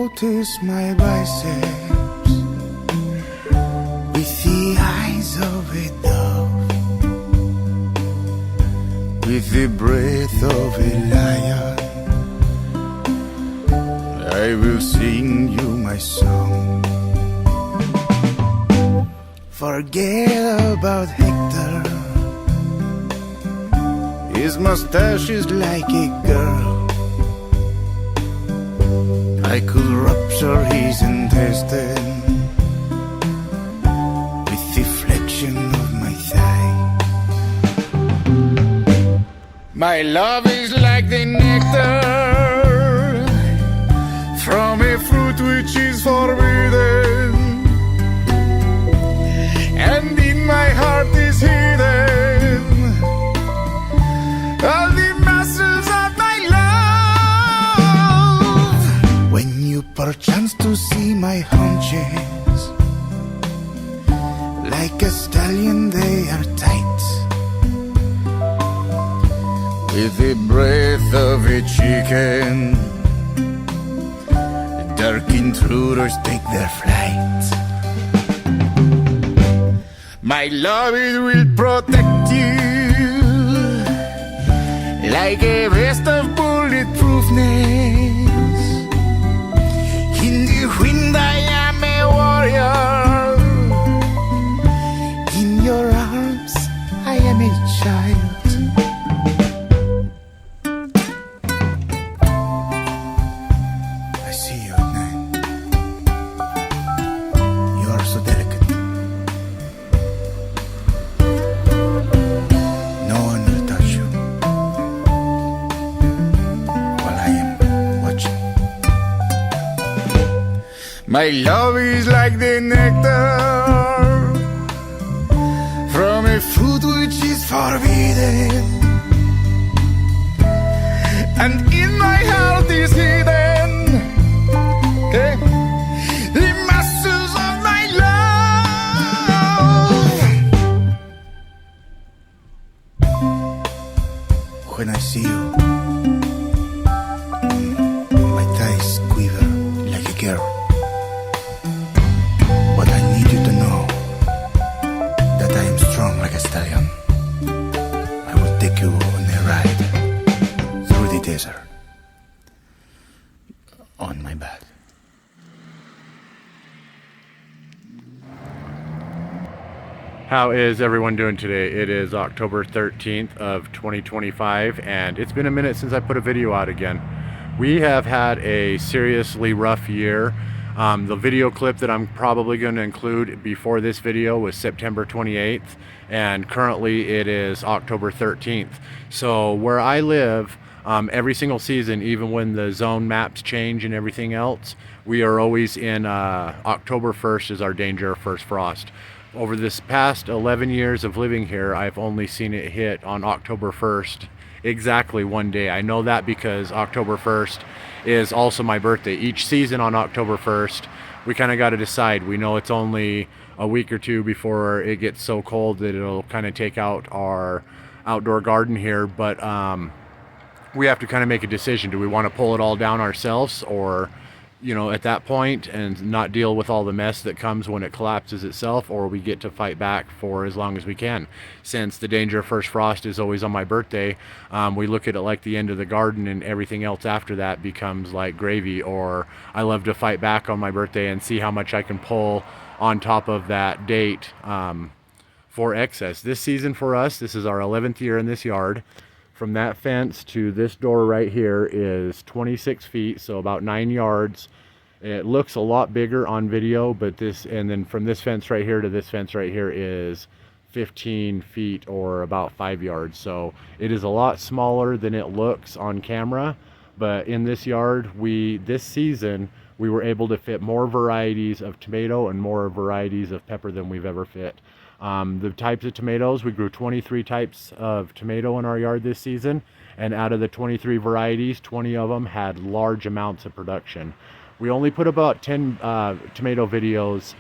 notice my biceps with the eyes of a dove, with the breath of a lion. I will sing you my song. Forget about Hector. His mustache is like a girl. I could rupture his intestine with the flexion of my thigh. My love is like the nectar from a fruit which is forbidden, and in my heart is hidden all the muscles of my love. When you perchance to see my haunches, like a stallion they are tight, with the breath of a chicken, dark intruders take their flight. My love, it will protect you like a vest of bulletproofness. In the wind I am a warrior, in your arms I am a child. I see you at night. You are so delicate. No one will touch you while I am watching. My love is like the nectar from a fruit which is forbidden, and in my heart is hidden the muscles of my love. When I see you, my thighs quiver like a girl. But I need you to know that I am strong like a stallion. I will take you on a ride through the desert on my back. How is everyone doing today? It is October 13th of 2025, and it's been a minute since I put a video out again. We have had a seriously rough year. The video clip that I'm probably going to include before this video was September 28th, and currently it is October 13th. So where I live, every single season, even when the zone maps change and everything else, we are always in October 1st is our danger of first frost. Over this past 11 years of living here, I've only seen it hit on October 1st, exactly one day. I know that because October 1st is also my birthday. Each season on October 1st, we kind of got to decide. We know it's only a week or two before it gets so cold that it'll kind of take out our outdoor garden here, but we have to kind of make a decision. Do we want to pull it all down ourselves, or at that point and not deal with all the mess that comes when it collapses itself, or we get to fight back for as long as we can? Since the danger of first frost is always on my birthday, we look at it like the end of the garden, and everything else after that becomes like gravy. Or I love to fight back on my birthday and see how much I can pull on top of that date for excess. This season for us, this is our 11th year in this yard. From that fence to this door right here is 26 feet, so about 9 yards. It looks a lot bigger on video, but and then from this fence right here to this fence right here is 15 feet, or about 5 yards. So it is a lot smaller than it looks on camera. But in this yard, this season, we were able to fit more varieties of tomato and more varieties of pepper than we've ever fit. The types of tomatoes, we grew 23 types of tomato in our yard this season, and out of the 23 varieties, 20 of them had large amounts of production. We only put about 10 tomato videos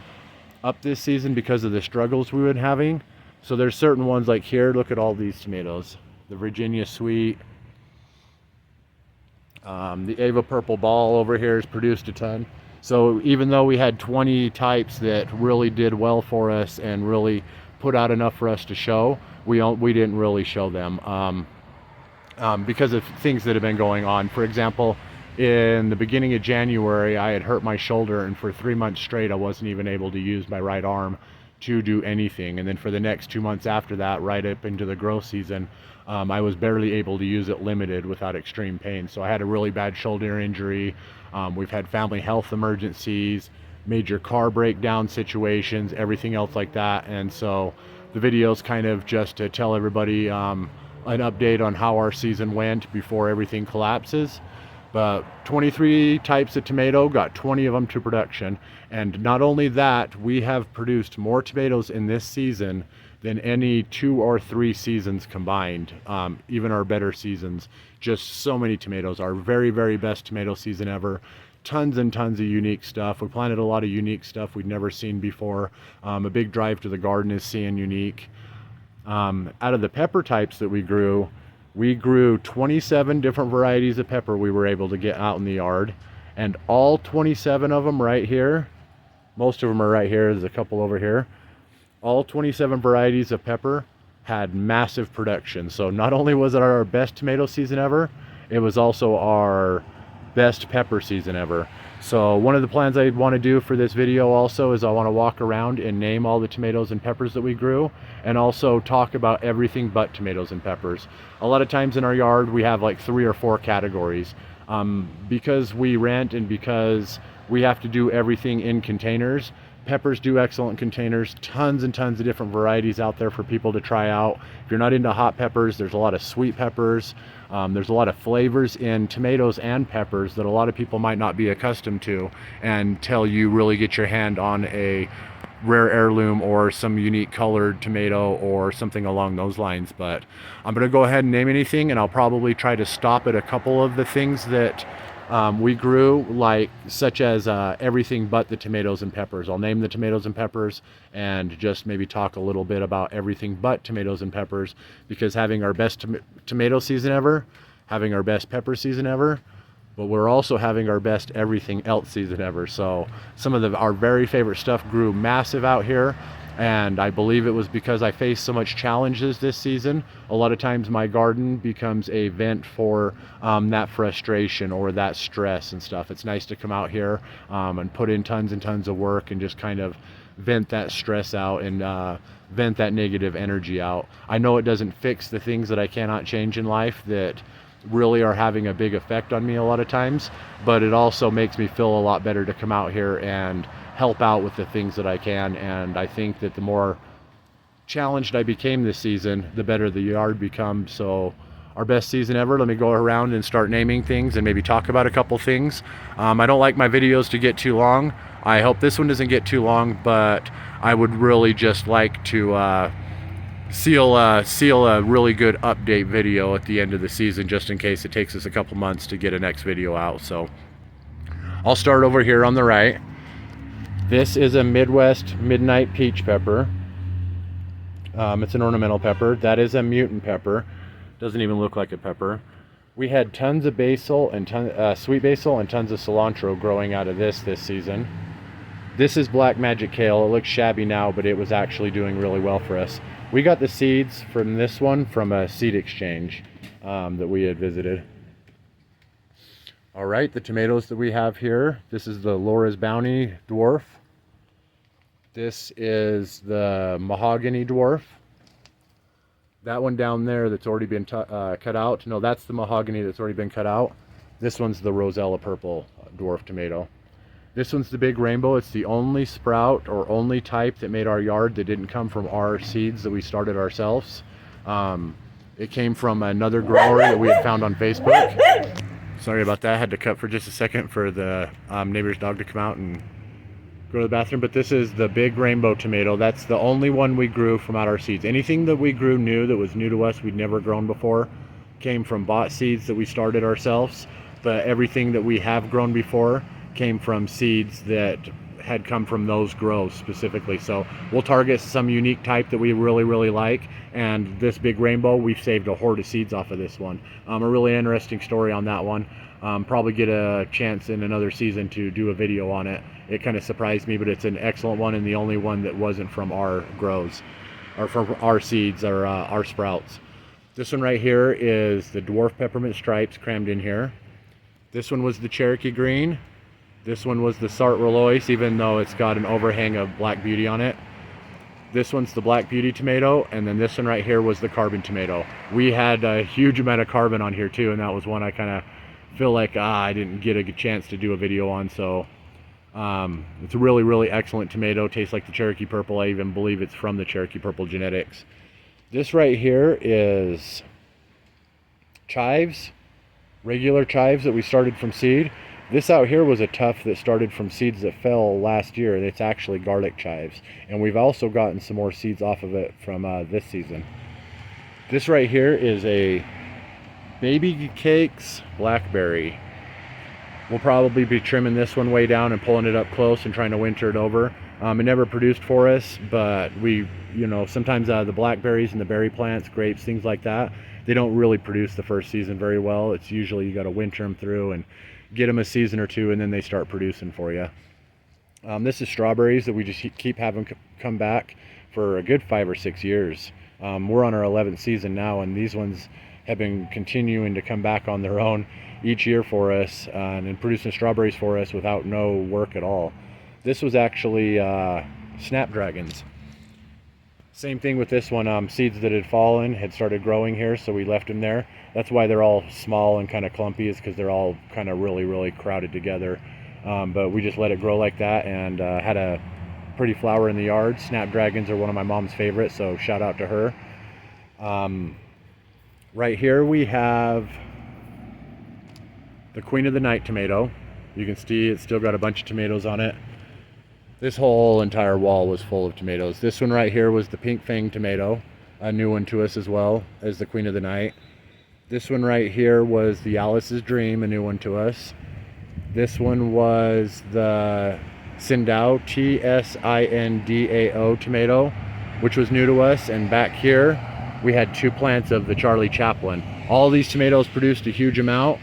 up this season because of the struggles we've been having. So there's certain ones like here, look at all these tomatoes. The Virginia Sweet, The Ava Purple Ball over here has produced a ton. So even though we had 20 types that really did well for us and really put out enough for us to show, we didn't really show them because of things that have been going on. For example, in the beginning of January, I had hurt my shoulder, and for 3 months straight, I wasn't even able to use my right arm to do anything. And then for the next 2 months after that, right up into the growth season, I was barely able to use it limited without extreme pain. So I had a really bad shoulder injury. We've had family health emergencies, major car breakdown situations, everything else like that. And so the video's kind of just to tell everybody an update on how our season went before everything collapses. But 23 types of tomato, got 20 of them to production. And not only that, we have produced more tomatoes in this season than any 2 or 3 seasons combined, even our better seasons. Just so many tomatoes. Our very, very best tomato season ever. Tons and tons of unique stuff. We planted a lot of unique stuff we'd never seen before. A big drive to the garden is seeing unique. Out of the pepper types that we grew 27 different varieties of pepper we were able to get out in the yard. And all 27 of them right here, most of them are right here, there's a couple over here. All 27 varieties of pepper had massive production. So not only was it our best tomato season ever, it was also our best pepper season ever. So one of the plans I want to do for this video also is I want to walk around and name all the tomatoes and peppers that we grew, and also talk about everything but tomatoes and peppers. A lot of times in our yard we have like 3 or 4 categories. Because we rent and because we have to do everything in containers, peppers do excellent containers. Tons and tons of different varieties out there for people to try out. If you're not into hot peppers, there's a lot of sweet peppers. There's a lot of flavors in tomatoes and peppers that a lot of people might not be accustomed to until you really get your hand on a rare heirloom or some unique colored tomato or something along those lines. But I'm going to go ahead and name anything, and I'll probably try to stop at a couple of the things that we grew, like such as everything but the tomatoes and peppers. I'll name the tomatoes and peppers and just maybe talk a little bit about everything but tomatoes and peppers, because having our best tomato season ever, having our best pepper season ever, but we're also having our best everything else season ever. So some of our very favorite stuff grew massive out here. And I believe it was because I faced so much challenges this season. A lot of times my garden becomes a vent for that frustration or that stress and stuff. It's nice to come out here and put in tons and tons of work and just kind of vent that stress out and vent that negative energy out. I know it doesn't fix the things that I cannot change in life that really are having a big effect on me a lot of times, but it also makes me feel a lot better to come out here and help out with the things that I can. And I think that the more challenged I became this season, the better the yard becomes. So our best season ever. Let me go around and start naming things and maybe talk about a couple things. I don't like my videos to get too long. I hope this one doesn't get too long, but I would really just like to seal a really good update video at the end of the season, just in case it takes us a couple months to get a next video out. So I'll start over here on the right. This is a Midwest Midnight Peach Pepper. It's an ornamental pepper. That is a mutant pepper. Doesn't even look like a pepper. We had tons of basil and sweet basil and tons of cilantro growing out of this season. This is Black Magic Kale. It looks shabby now, but it was actually doing really well for us. We got the seeds from this one from a seed exchange that we had visited. All right, the tomatoes that we have here. This is the Laura's Bounty Dwarf. This is the Mahogany Dwarf. That one down there that's already been cut out. No, that's the Mahogany that's already been cut out. This one's the Rosella Purple Dwarf tomato. This one's the Big Rainbow. It's the only sprout or only type that made our yard that didn't come from our seeds that we started ourselves. It came from another grower that we had found on Facebook. Sorry about that. I had to cut for just a second for the neighbor's dog to come out and go to the bathroom. But this is the Big Rainbow tomato. That's the only one we grew from out our seeds. Anything that we grew new that was new to us, we'd never grown before, came from bought seeds that we started ourselves. But everything that we have grown before came from seeds that had come from those grows specifically. So we'll target some unique type that we really like, and this Big Rainbow, we've saved a horde of seeds off of this one. A really interesting story on that one. Probably get a chance in another season to do a video on it. It kind of surprised me, but it's an excellent one and the only one that wasn't from our grows or from our seeds or our sprouts. This one right here is the dwarf peppermint stripes crammed in here. This one was the Cherokee green. This one was the Sartre Relois, even though it's got an overhang of Black Beauty on it. This one's the Black Beauty tomato, and then this one right here was the carbon tomato. We had a huge amount of carbon on here too, and that was one I kind of feel like I didn't get a good chance to do a video on. So it's a really, really excellent tomato. Tastes like the Cherokee Purple. I even believe it's from the Cherokee Purple genetics. This right here is chives, regular chives that we started from seed. This out here was a tuft that started from seeds that fell last year. It's actually garlic chives, and we've also gotten some more seeds off of it from this season. This right here is a Baby Cakes blackberry. We'll probably be trimming this one way down and pulling it up close and trying to winter it over. It never produced for us, but we, sometimes the blackberries and the berry plants, grapes, things like that, they don't really produce the first season very well. It's usually you got to winter them through and get them a season or two, and then they start producing for you. This is strawberries that we just keep having come back for a good 5 or 6 years. We're on our 11th season now, and these ones have been continuing to come back on their own each year for us and producing strawberries for us without no work at all. This was actually snapdragons. Same thing with this one. Seeds that had fallen had started growing here, so we left them there. That's why they're all small and kind of clumpy, is because they're all kind of really, really crowded together. But we just let it grow like that, and had a pretty flower in the yard. Snapdragons are one of my mom's favorites, so shout out to her. Right here we have the Queen of the Night tomato. You can see it's still got a bunch of tomatoes on it. This whole entire wall was full of tomatoes. This one right here was the Pink Fang tomato, a new one to us as well as the Queen of the Night. This one right here was the Alice's Dream, a new one to us. This one was the Tsindao, Tsindao tomato, which was new to us. And back here we had 2 plants of the Charlie Chaplin. All these tomatoes produced a huge amount.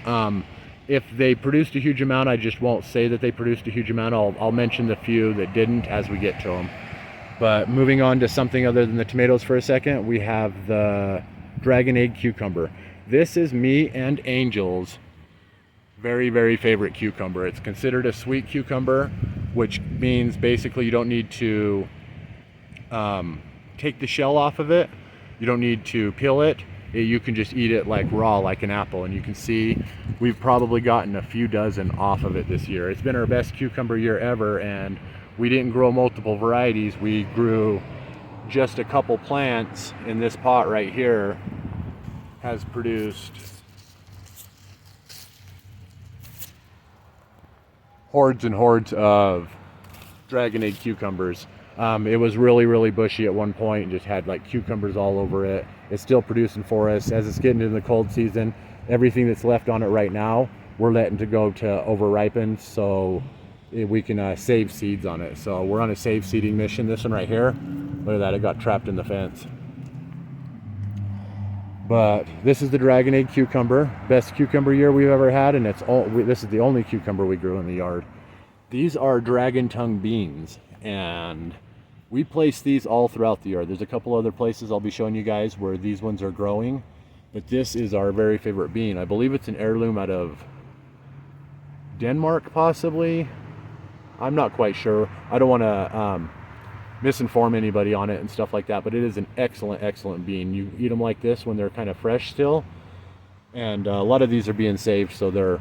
If they produced a huge amount, I just won't say that they produced a huge amount. I'll mention the few that didn't as we get to them. But moving on to something other than the tomatoes for a second, we have the Dragon Egg cucumber. This is me and Angel's very, very favorite cucumber. It's considered a sweet cucumber, which means basically you don't need to take the shell off of it. You don't need to peel it. You can just eat it like raw, like an apple. And you can see we've probably gotten a few dozen off of it this year. It's been our best cucumber year ever, and we didn't grow multiple varieties. We grew just a couple plants, in this pot right here has produced hordes and hordes of Dragon Egg cucumbers. It was really, really bushy at one point and just had like cucumbers all over it. It's still producing for us. As it's getting into the cold season, everything that's left on it right now, we're letting to go to over ripen so we can save seeds on it. So we're on a save seeding mission. This one right here, look at that, it got trapped in the fence. But this is the Dragon Egg cucumber, best cucumber year we've ever had, and this is the only cucumber we grew in the yard. These are dragon tongue beans, and we place these all throughout the yard. There's a couple other places I'll be showing you guys where these ones are growing, but this is our very favorite bean. I believe it's an heirloom out of Denmark, possibly. I'm not quite sure. I don't want to misinform anybody on it and stuff like that, but it is an excellent, excellent bean. You eat them like this when they're kind of fresh still, and a lot of these are being saved, so they're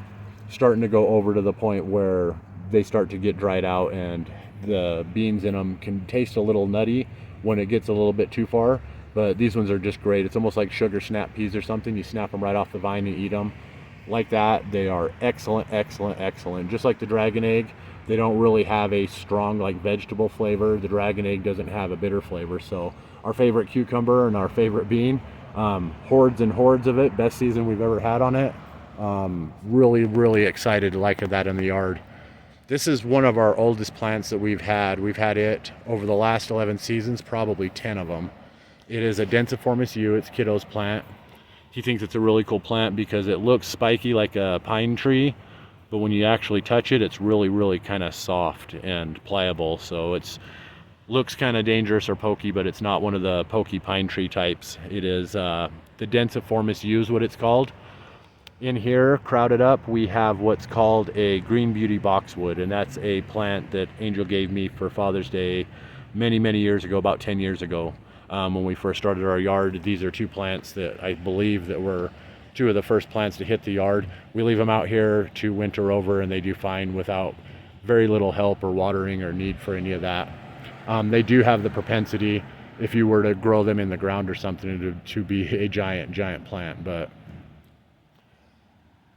starting to go over to the point where they start to get dried out, and the beans in them can taste a little nutty when it gets a little bit too far, but these ones are just great. It's almost like sugar snap peas or something. You snap them right off the vine and eat them like that. They are excellent, excellent, excellent. Just like the Dragon Egg, they don't really have a strong like vegetable flavor. The Dragon Egg doesn't have a bitter flavor. So our favorite cucumber and our favorite bean, hordes and hordes of it, best season we've ever had on it. Really, really excited to like that in the yard. This is one of our oldest plants that we've had. We've had it over the last 11 seasons, probably 10 of them. It is a Densiformis yew. It's Kiddo's plant. He thinks it's a really cool plant because it looks spiky like a pine tree, but when you actually touch it, it's really, really kind of soft and pliable. So it's looks kind of dangerous or pokey, but it's not one of the pokey pine tree types. It is the densiformis yew, what it's called. In here, crowded up, we have what's called a green beauty boxwood, and that's a plant that Angel gave me for Father's Day many, many years ago, about 10 years ago. When we first started our yard, these are two plants that I believe that were two of the first plants to hit the yard. We leave them out here to winter over, and they do fine without very little help or watering or need for any of that. They do have the propensity, if you were to grow them in the ground or something, to be a giant plant. But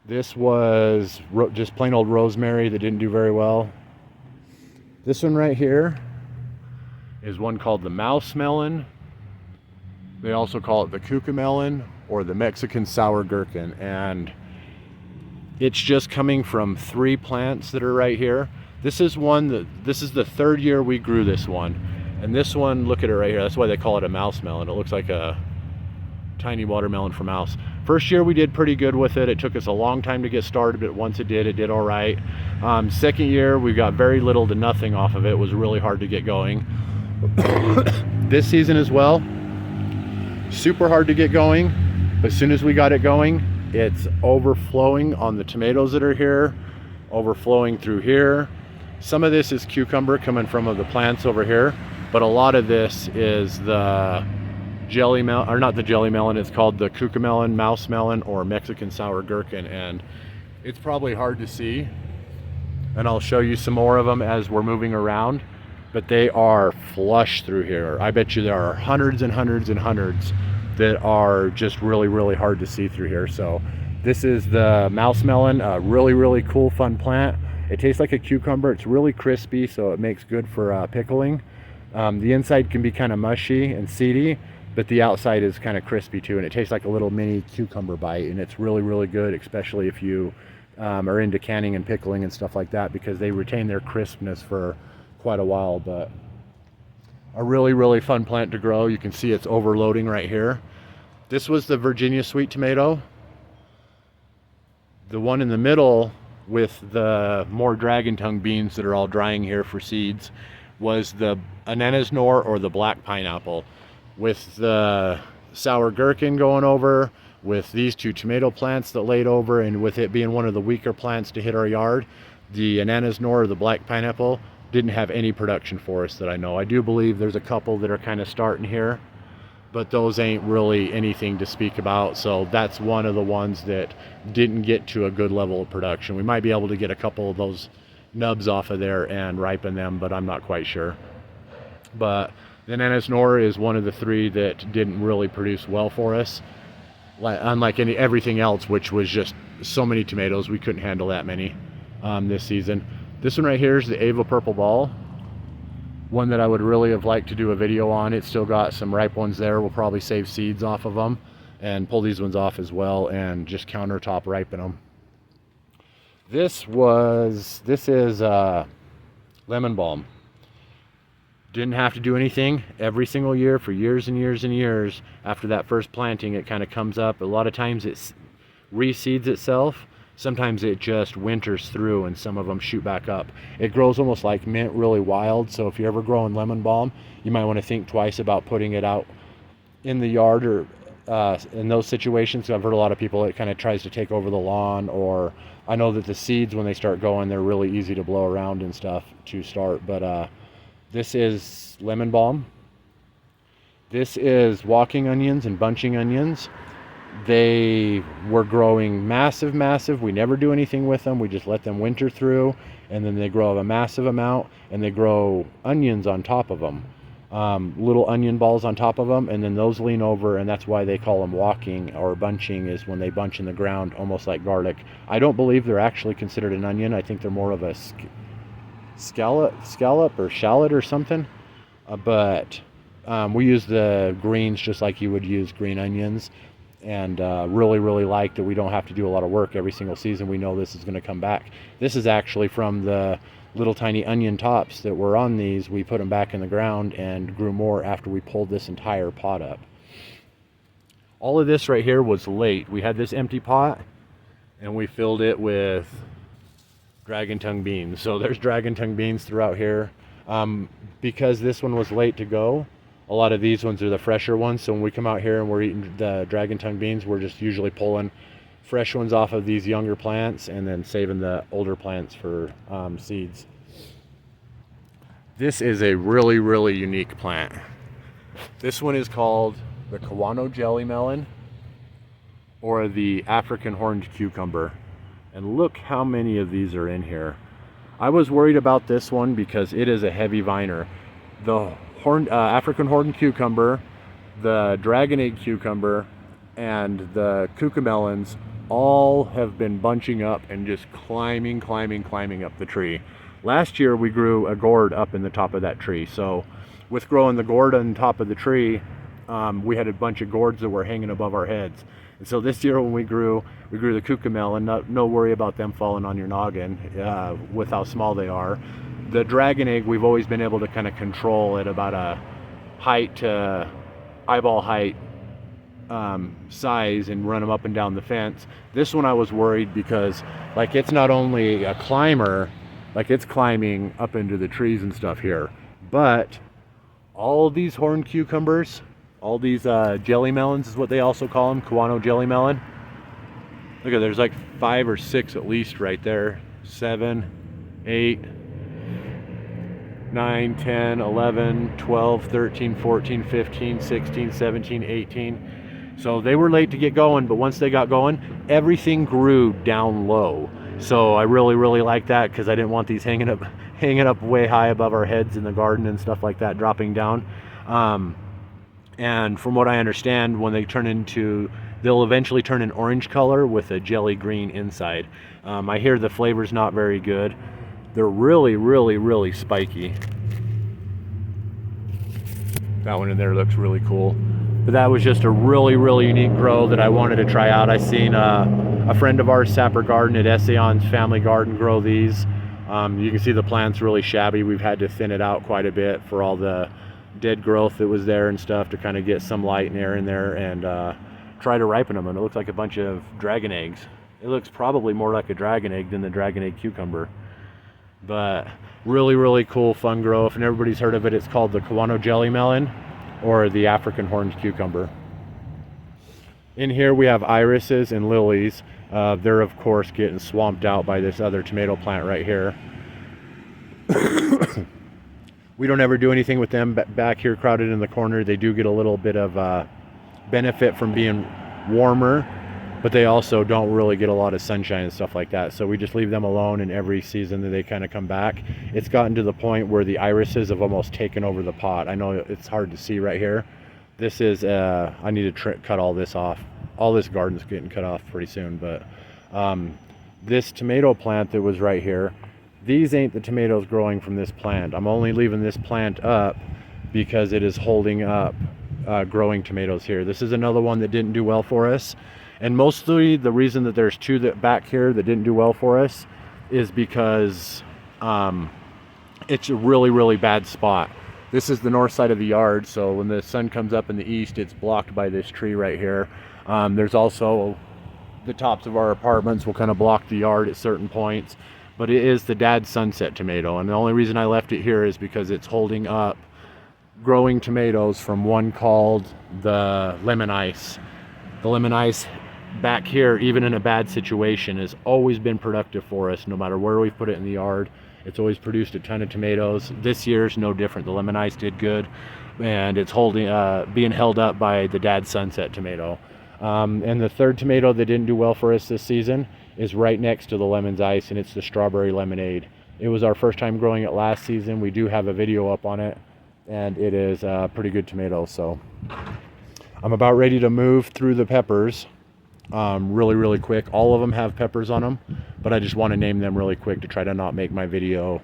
this was just plain old rosemary that didn't do very well. This one right here is one called the mouse melon. They also call it the cucamelon or the Mexican sour gherkin, and it's just coming from 3 plants that are right here. This is the 3rd year we grew this one, and this one, look at it right here. That's why they call it a mouse melon. It looks like a tiny watermelon for mouse. First year we did pretty good with it. It took us a long time to get started, but once it did all right. Second year we got very little to nothing off of it. It was really hard to get going. This season as well, super hard to get going, but as soon as we got it going, it's overflowing on the tomatoes that are here, overflowing through here. Some of this is cucumber coming from the plants over here, but a lot of this is the jelly melon, or not the jelly melon, it's called the cucamelon, mouse melon, or Mexican sour gherkin, and it's probably hard to see, and I'll show you some more of them as we're moving around, but they are flush through here. I bet you there are hundreds and hundreds and hundreds that are just really, really hard to see through here. So this is the mouse melon, a really, really cool, fun plant. It tastes like a cucumber. It's really crispy, so it makes good for pickling. The inside can be kind of mushy and seedy, but the outside is kind of crispy too, and it tastes like a little mini cucumber bite, and it's really, really good, especially if you are into canning and pickling and stuff like that, because they retain their crispness for quite a while. But a really, really fun plant to grow. You can see it's overloading right here. This was the Virginia sweet tomato. The one in the middle with the more dragon tongue beans that are all drying here for seeds was the ananas nor, or the black pineapple. With the sour gherkin going over, with these 2 tomato plants that laid over, and with it being one of the weaker plants to hit our yard, the ananas nor, or the black pineapple, didn't have any production for us that I know. I do believe there's a couple that are kind of starting here, but those ain't really anything to speak about. So that's one of the ones that didn't get to a good level of production. We might be able to get a couple of those nubs off of there and ripen them, but I'm not quite sure. But the ananas nor is one of the 3 that didn't really produce well for us. Unlike everything else, which was just so many tomatoes, we couldn't handle that many this season. This one right here is the Ava Purple Ball, one that I would really have liked to do a video on. It's still got some ripe ones there. We'll probably save seeds off of them and pull these ones off as well and just countertop ripen them. This is lemon balm. Didn't have to do anything. Every single year for years and years and years after that first planting, it kind of comes up. A lot of times it reseeds itself. Sometimes it just winters through, and some of them shoot back up. It grows almost like mint, really wild. So if you're ever growing lemon balm, you might want to think twice about putting it out in the yard, or in those situations. I've heard a lot of people, it kind of tries to take over the lawn, or I know that the seeds, when they start going, they're really easy to blow around and stuff to start. But this is lemon balm. This is walking onions and bunching onions. They were growing massive. We never do anything with them. We just let them winter through, and then they grow a massive amount, and they grow onions on top of them, little onion balls on top of them, and then those lean over, and that's why they call them walking, or bunching is when they bunch in the ground, almost like garlic. I don't believe they're actually considered an onion. I think they're more of a scallop or shallot or something, but we use the greens just like you would use green onions. And really like that we don't have to do a lot of work every single season. We know this is going to come back. This is actually from the little tiny onion tops that were on these. We put them back in the ground and grew more after we pulled this entire pot up. All of this right here was late. We had this empty pot and we filled it with dragon tongue beans. So there's dragon tongue beans throughout here. Because this one was late to go, a lot of these ones are the fresher ones. So when we come out here and we're eating the dragon tongue beans, we're just usually pulling fresh ones off of these younger plants and then saving the older plants for seeds. This is a really, really unique plant. This one is called the Kawano jelly melon, or the African horned cucumber. And look how many of these are in here. I was worried about this one because it is a heavy viner. The African horned cucumber, the dragon egg cucumber, and the cucamelons all have been bunching up and just climbing up the tree. Last year we grew a gourd up in the top of that tree. So with growing the gourd on top of the tree, we had a bunch of gourds that were hanging above our heads. And so this year when we grew the cucamelon, no worry about them falling on your noggin with how small they are. The dragon egg, we've always been able to kind of control at about a height to eyeball height size and run them up and down the fence. This one I was worried because like it's not only a climber, like it's climbing up into the trees and stuff here, but all these horned cucumbers, all these jelly melons is what they also call them, Kawano jelly melon. Look at, there's like 5 or 6 at least right there. 7, 8, 9, 10, 11, 12, 13, 14, 15, 16, 17, 18. So they were late to get going, but once they got going, everything grew down low. So I really like that because I didn't want these hanging up way high above our heads in the garden and stuff like that, dropping down. And from what I understand, when they they'll eventually turn an orange color with a jelly green inside. I hear the flavor's not very good. They're really spiky. That one in there looks really cool. But that was just a really unique grow that I wanted to try out. I seen a friend of ours, Sapper Garden at Ession's Family Garden, grow these. You can see the plant's really shabby. We've had to thin it out quite a bit for all the dead growth that was there and stuff to kind of get some light and air in there and try to ripen them. And it looks like a bunch of dragon eggs. It looks probably more like a dragon egg than the dragon egg cucumber. But really cool, fun grow. If everybody's heard of it, it's called the Kawano jelly melon or the African horned cucumber. In here we have irises and lilies. They're of course getting swamped out by this other tomato plant right here. We don't ever do anything with them back here crowded in the corner. They do get a little bit of benefit from being warmer, but they also don't really get a lot of sunshine and stuff like that. So we just leave them alone, and every season that they kind of come back, it's gotten to the point where the irises have almost taken over the pot. I know it's hard to see right here. This is, I need to cut all this off. All this garden's getting cut off pretty soon, but this tomato plant that was right here, these ain't the tomatoes growing from this plant. I'm only leaving this plant up because it is holding up growing tomatoes here. This is another one that didn't do well for us. And mostly the reason that there's 2 that back here that didn't do well for us is because it's a really bad spot. This is the north side of the yard, so when the sun comes up in the east, it's blocked by this tree right here. There's also the tops of our apartments will kind of block the yard at certain points. But it is the Dad Sunset tomato, and the only reason I left it here is because it's holding up growing tomatoes from one called the Lemon Ice. The Lemon Ice back here, even in a bad situation, has always been productive for us. No matter where we've put it in the yard, it's always produced a ton of tomatoes. This year's no different. The Lemon Ice did good, and it's being held up by the Dad Sunset tomato. And the third tomato that didn't do well for us this season is right next to the Lemon's Ice, and it's the Strawberry Lemonade. It was our first time growing it last season. We do have a video up on it, and it is a pretty good tomato. So I'm about ready to move through the peppers really quick. All of them have peppers on them, but I just want to name them really quick to try to not make my video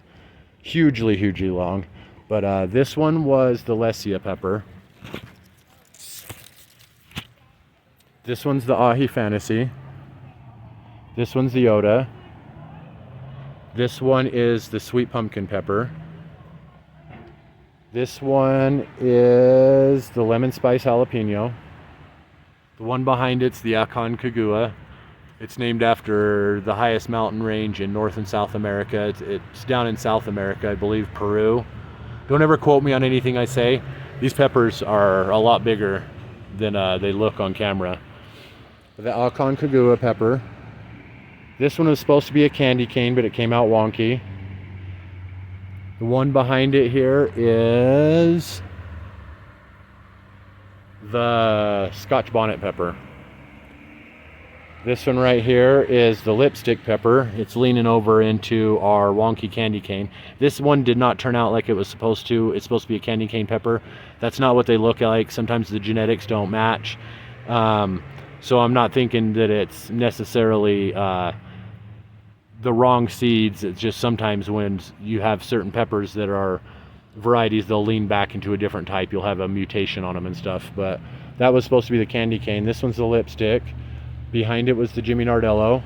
hugely long. But this one was the Lesia pepper. This one's the Ahi Fantasy. This one's the Yoda. This one is the Sweet Pumpkin Pepper. This one is the Lemon Spice Jalapeno. The one behind it's the Aconcagua. It's named after the highest mountain range in North and South America. It's down in South America, I believe Peru. Don't ever quote me on anything I say. These peppers are a lot bigger than they look on camera. The Aconcagua pepper. This one was supposed to be a candy cane, but it came out wonky. The one behind it here is the Scotch bonnet pepper. This one right here is the lipstick pepper. It's leaning over into our wonky candy cane. This one did not turn out like it was supposed to. It's supposed to be a candy cane pepper. That's not what they look like. Sometimes the genetics don't match. So I'm not thinking that it's necessarily the wrong seeds. It's just sometimes when you have certain peppers that are varieties, they'll lean back into a different type. You'll have a mutation on them and stuff. But that was supposed to be the candy cane. This one's the lipstick. Behind it was the Jimmy Nardello.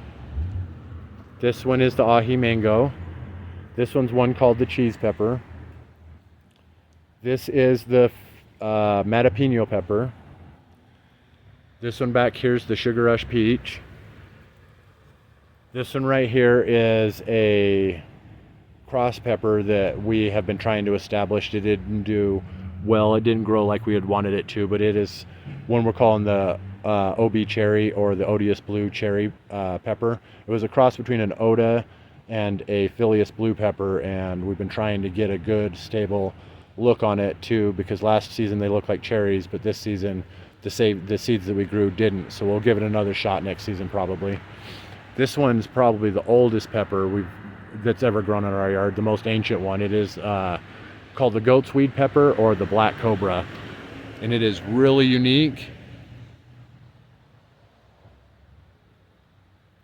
This one is the aji mango. This one's one called the cheese pepper. This is the Matapino pepper. This one back here is the Sugar Rush peach. This one right here is a cross pepper that we have been trying to establish. It didn't do well. It didn't grow like we had wanted it to, but it is one we're calling the OB cherry, or the Odious blue cherry pepper. It was a cross between an Oda and a Phileas blue pepper, and we've been trying to get a good stable look on it too, because last season they looked like cherries, but this season the seeds that we grew didn't. So we'll give it another shot next season probably. This one's probably the oldest pepper that's ever grown in our yard, the most ancient one. It is called the goat's weed pepper, or the black cobra, and it is really unique.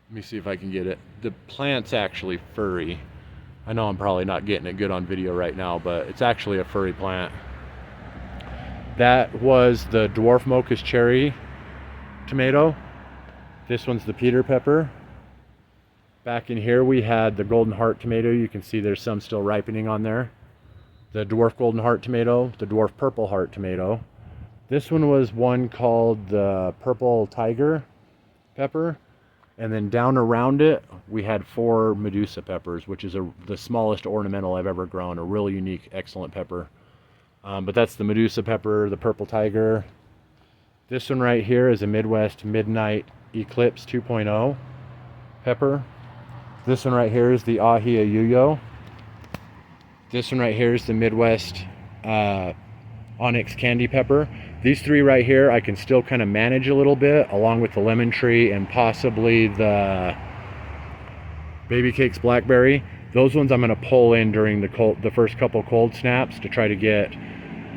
Let me see if I can get it. The plant's actually furry. I know I'm probably not getting it good on video right now, but it's actually a furry plant. That was the dwarf Mocha's cherry tomato. This one's the Peter pepper. Back in here we had the golden heart tomato. You can see there's some still ripening on there. The dwarf golden heart tomato, the dwarf purple heart tomato. This one was one called the purple tiger pepper. And then down around it, we had 4 Medusa peppers, which is the smallest ornamental I've ever grown. A really unique, excellent pepper. But that's the Medusa pepper, the purple tiger. This one right here is a Midwest Midnight Eclipse 2.0 pepper. This one right here is the Aji Ayuyo. This one right here is the Midwest Onyx Candy Pepper. These 3 right here I can still kind of manage a little bit, along with the Lemon Tree and possibly the Baby Cakes Blackberry. Those ones I'm going to pull in during the first couple cold snaps to try to get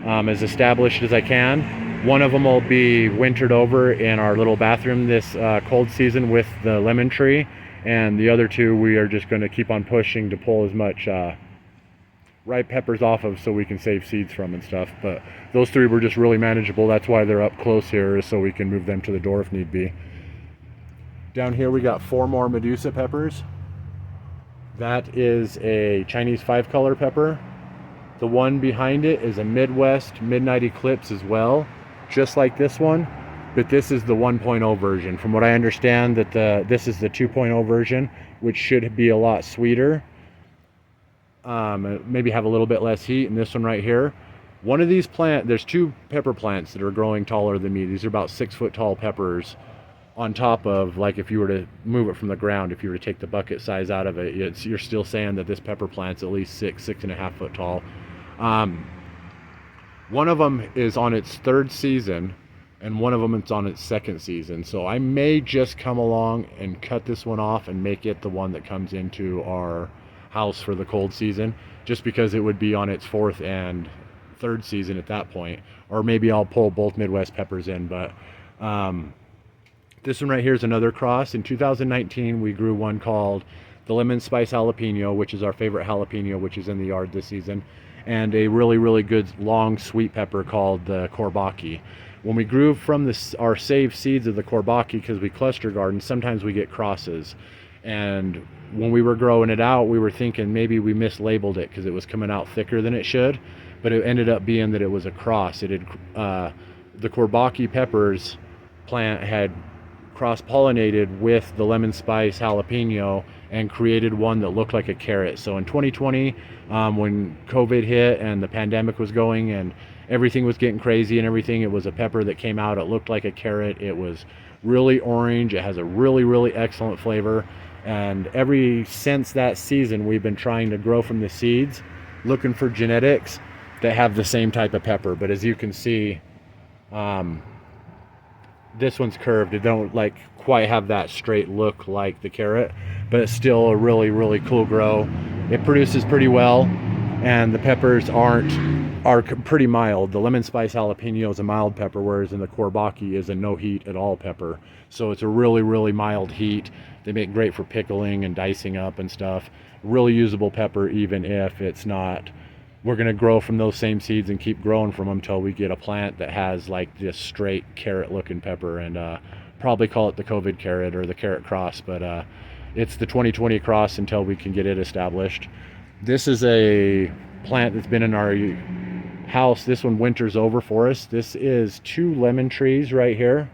as established as I can. One of them will be wintered over in our little bathroom this cold season with the Lemon Tree, and the other 2 we are just going to keep on pushing to pull as much ripe peppers off of, so we can save seeds from and stuff. But those 3 were just really manageable. That's why they're up close here, so we can move them to the door if need be. Down here we got 4 more Medusa peppers. That is a Chinese 5-color pepper. The one behind it is a Midwest Midnight Eclipse as well, just like this one, but this is the 1.0 version. From what I understand, that this is the 2.0 version, which should be a lot sweeter. Maybe have a little bit less heat. And this one right here, one of these there's 2 pepper plants that are growing taller than me. These are about 6 foot tall peppers, on top of, like, if you were to move it from the ground, if you were to take the bucket size out of it, you're still saying that this pepper plant's at least 6.5 foot tall. One of them is on its 3rd season, and one of them is on its 2nd season. So I may just come along and cut this one off and make it the one that comes into our house for the cold season, just because it would be on its 4th and 3rd season at that point. Or maybe I'll pull both Midwest peppers in. But this one right here is another cross. In 2019 we grew one called the Lemon Spice Jalapeno, which is our favorite jalapeno, which is in the yard this season, and a really good long sweet pepper called the Courbaki. When we grew from our saved seeds of the Courbaki, because we cluster garden, sometimes we get crosses. And when we were growing it out, we were thinking maybe we mislabeled it because it was coming out thicker than it should, but it ended up being that it was a cross. It had the Courbaki peppers plant had cross-pollinated with the lemon spice jalapeno and created one that looked like a carrot. So in 2020, when COVID hit and the pandemic was going and everything was getting crazy and everything, it was a pepper that came out. It looked like a carrot. It was really orange. It has a really, really excellent flavor. And since that season, we've been trying to grow from the seeds, looking for genetics that have the same type of pepper. But as you can see, this one's curved. It don't like quite have that straight look like the carrot, but it's still a really, really cool grow. It produces pretty well, and the peppers are pretty mild. The lemon spice jalapeno is a mild pepper, whereas in the Kourbaki is a no heat at all pepper. So it's a really, really mild heat. They make great for pickling and dicing up and stuff. Really usable pepper, even if it's not. We're going to grow from those same seeds and keep growing from them until we get a plant that has like this straight carrot looking pepper, and probably call it the COVID carrot or the carrot cross, but it's the 2020 cross until we can get it established. This is a plant that's been in our house. This one winters over for us. This is 2 lemon trees right here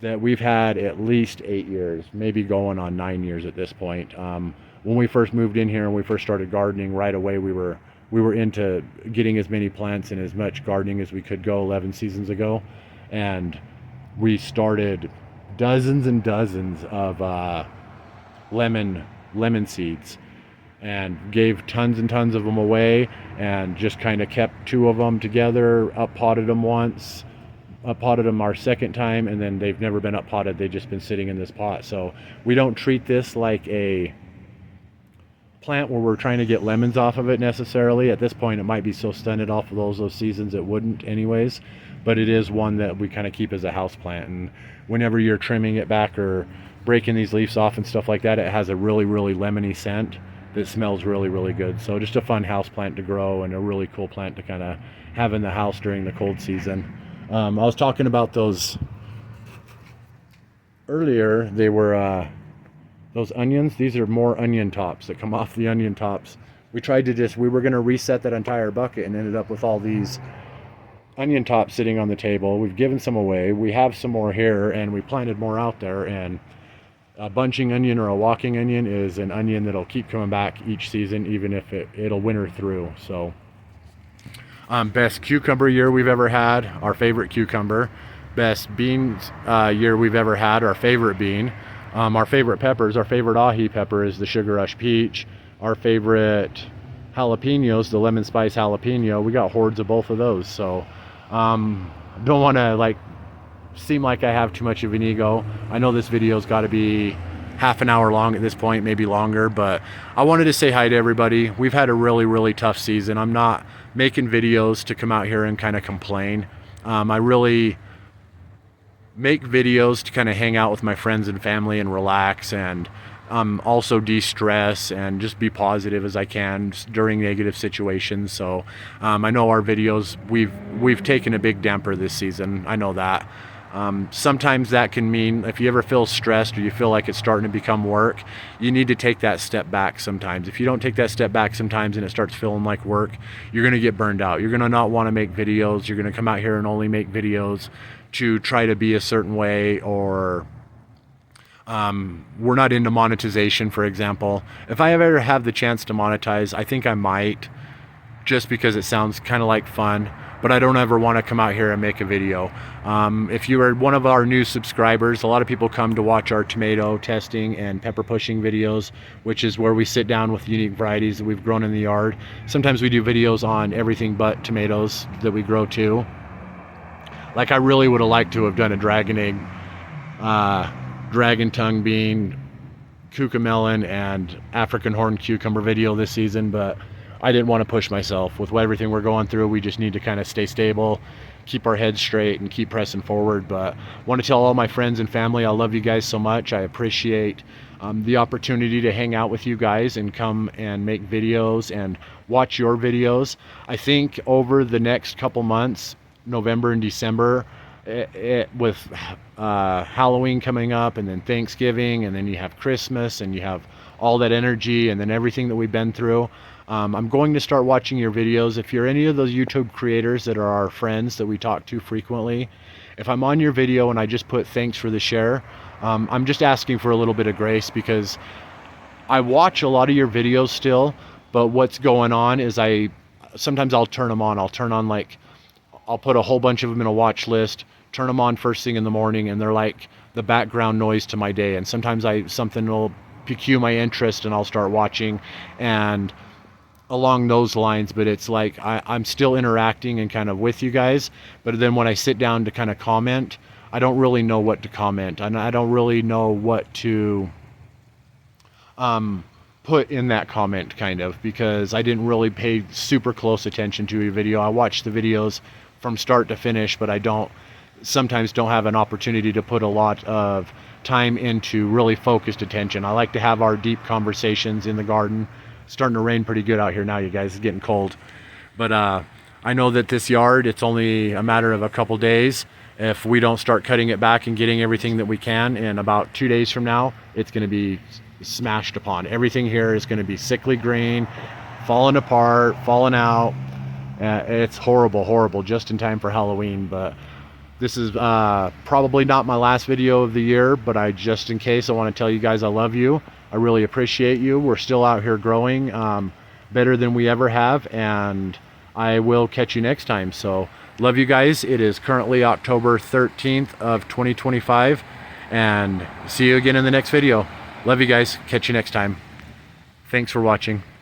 that we've had at least 8 years, maybe going on 9 years at this point. When we first moved in here and we first started gardening, right away we were into getting as many plants and as much gardening as we could go 11 seasons ago, and we started dozens and dozens of lemon seeds and gave tons and tons of them away, and just kind of kept 2 of them together, up potted them once, up potted them our second time, and then they've never been up potted. They've just been sitting in this pot. So we don't treat this like a plant where we're trying to get lemons off of it necessarily. At this point, it might be so stunted off of those seasons it wouldn't anyways, but it is one that we kind of keep as a house plant. And whenever you're trimming it back or breaking these leaves off and stuff like that, it has a really, really lemony scent that smells really, really good. So just a fun house plant to grow and a really cool plant to kind of have in the house during the cold season. I was talking about those earlier. They were those onions. These are more onion tops that come off the onion tops. We were going to reset that entire bucket and ended up with all these onion tops sitting on the table. We've given some away. We have some more here, and we planted more out there. And a bunching onion or a walking onion is an onion that'll keep coming back each season, even if it'll winter through. So best cucumber year we've ever had, our favorite cucumber. Best beans year we've ever had, our favorite bean. Our favorite peppers, our favorite ahi pepper is the Sugar Rush Peach. Our favorite jalapenos, the lemon spice jalapeno. We got hordes of both of those. So don't want to seem like I have too much of an ego. I know this video's got to be half an hour long at this point, maybe longer, but I wanted to say hi to everybody. We've had a really, really tough season. I'm not making videos to come out here and kind of complain. I really make videos to kind of hang out with my friends and family and relax, and also de-stress and just be positive as I can during negative situations. So I know our videos, we've taken a big damper this season. I know that. Sometimes that can mean if you ever feel stressed or you feel like it's starting to become work, you need to take that step back sometimes. If you don't take that step back sometimes and it starts feeling like work, you're going to get burned out. You're going to not want to make videos. You're going to come out here and only make videos to try to be a certain way, or we're not into monetization, for example. If I ever have the chance to monetize, I think I might, just because it sounds kind of like fun, but I don't ever want to come out here and make a video. If you are one of our new subscribers, a lot of people come to watch our tomato testing and pepper pushing videos, which is where we sit down with unique varieties that we've grown in the yard. Sometimes we do videos on everything but tomatoes that we grow too. Like I really would have liked to have done a dragon egg, dragon tongue bean, cucamelon, and African horn cucumber video this season, but I didn't want to push myself. With everything we're going through, we just need to kind of stay stable, keep our heads straight, and keep pressing forward. But I want to tell all my friends and family I love you guys so much. I appreciate the opportunity to hang out with you guys and come and make videos and watch your videos. I think over the next couple months, November and December, with Halloween coming up, and then Thanksgiving, and then you have Christmas, and you have all that energy, and then everything that we've been through, I'm going to start watching your videos. If you're any of those YouTube creators that are our friends that we talk to frequently If I'm on your video and I just put thanks for the share, I'm just asking for a little bit of grace, because I watch a lot of your videos still, but what's going on is sometimes I'll turn them on. I'll turn on, like, I'll put a whole bunch of them in a watch list, turn them on first thing in the morning, and they're like the background noise to my day. And sometimes something will pique my interest and I'll start watching, and along those lines. But it's like I'm still interacting and kind of with you guys, but then when I sit down to kind of comment, I don't really know what to comment, and I don't really know what to put in that comment, kind of, because I didn't really pay super close attention to your video. I watch the videos from start to finish, but I sometimes don't have an opportunity to put a lot of time into really focused attention. I like to have our deep conversations in the garden. It's starting to rain pretty good out here now, you guys. It's getting cold, but I know that this yard, it's only a matter of a couple days. If we don't start cutting it back and getting everything that we can, in about 2 days from now, it's going to be smashed upon. Everything here is going to be sickly green, falling apart, falling out. It's horrible, just in time for Halloween. But this is probably not my last video of the year, but just in case, I want to tell you guys I love you. I really appreciate you. We're still out here growing better than we ever have, and I will catch you next time. So love you guys. It is currently October 13th of 2025, and see you again in the next video. Love you guys. Catch you next time. Thanks for watching.